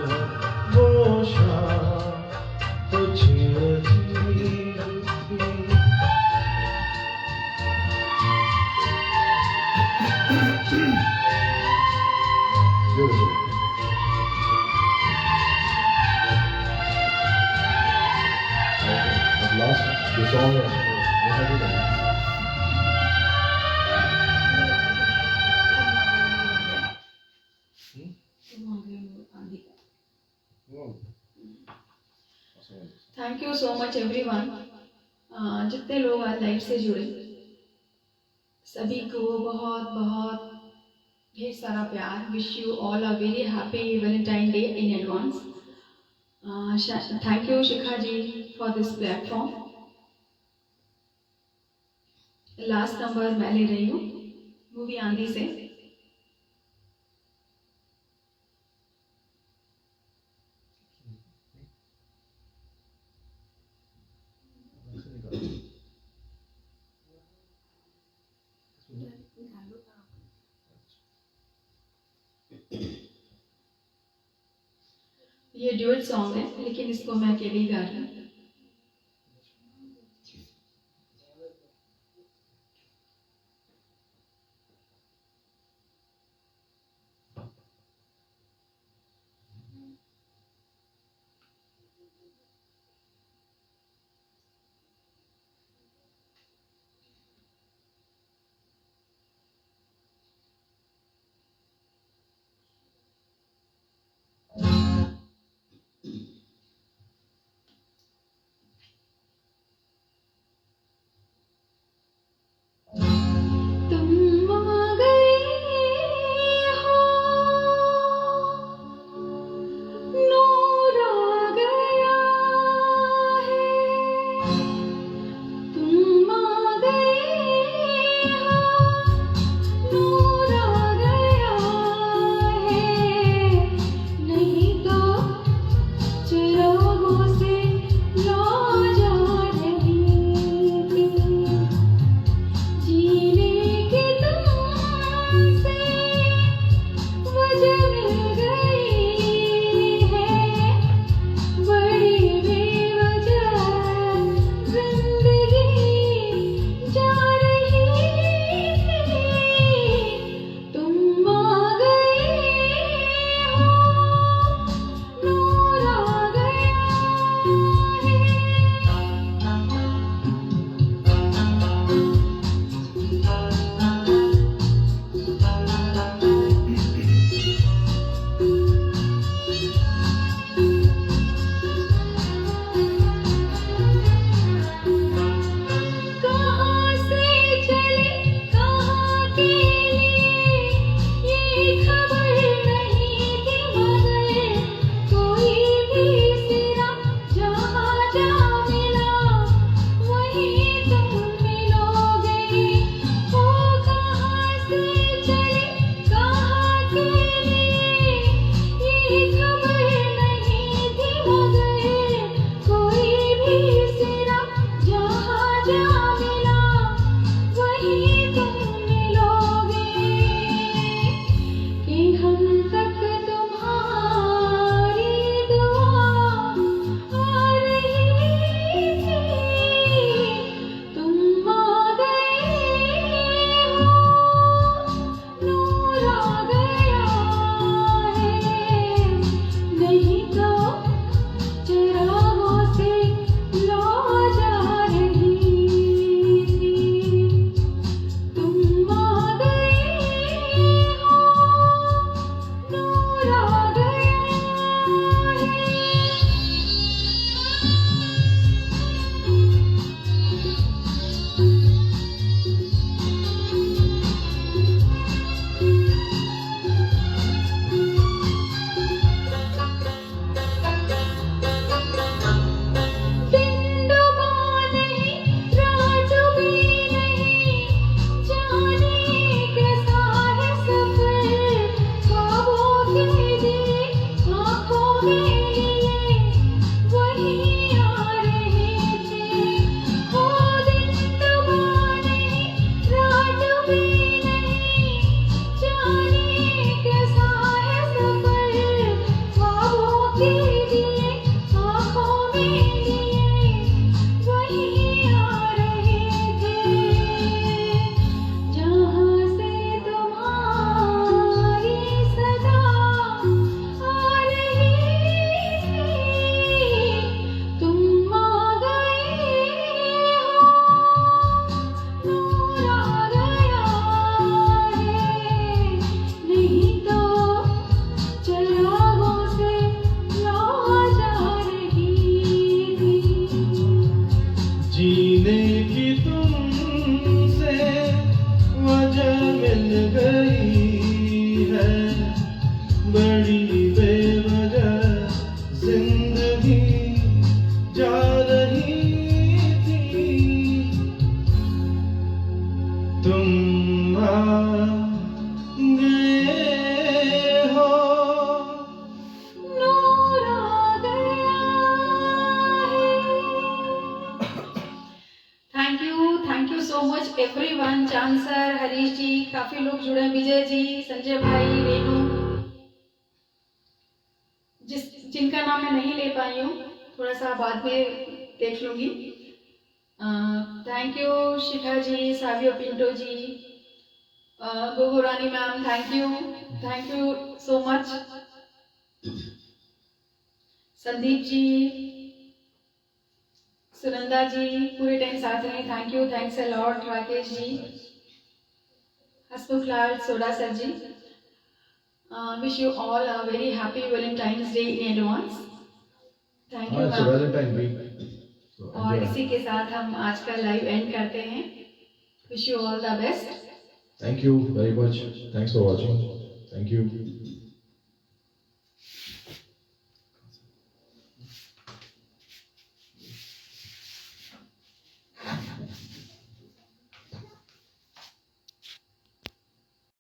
[SPEAKER 1] वो शाम कुछ अजीब थी। Beautiful. At last, the song is what have you done? Oh, awesome.
[SPEAKER 2] Thank you so much everyone, जितने लोग आज लाइव से जुड़े सभी को बहुत बहुत ढेर सारा प्यार। Wish you all a very happy Valentine day in advance. Thank you Shikha ji for this platform. Last number मैं ले रही हूँ मूवी आंधी से। ये ड्यूट सॉन्ग है लेकिन इसको मैं अकेले ही गा रही हूँ।
[SPEAKER 1] मिल गई है, बड़ी बेवजह जिंदगी जा रही थी, तुम आ गए हो।
[SPEAKER 2] नूर आ गया है। Thank you so much everyone. चांद सर, हरीश जी, काफी लोग जुड़े हैं, विजय जी, संजय भाई, रेनू, जिनका नाम मैं नहीं ले पाई हूँ, थोड़ा सा बाद में देख लूंगी। Thank you Shikha ji, Savio Pinto ji, Gogo Rani ma'am, thank you so much. Sandeep ji, Sunanda ji, पूरे टाइम साथ रहे, thanks a lot. Rakesh ji, Hasmukh Lal, Soda sir ji, wish you all a very happy Valentine's Day in advance. Thank you
[SPEAKER 1] it's a
[SPEAKER 2] ma'am.
[SPEAKER 1] Valentine week, so
[SPEAKER 2] और
[SPEAKER 1] enjoy.
[SPEAKER 2] इसी के साथ हम आज का लाइव एंड करते हैं। Wish you all the best.
[SPEAKER 1] Thank you very much. Thanks for watching. Thank you.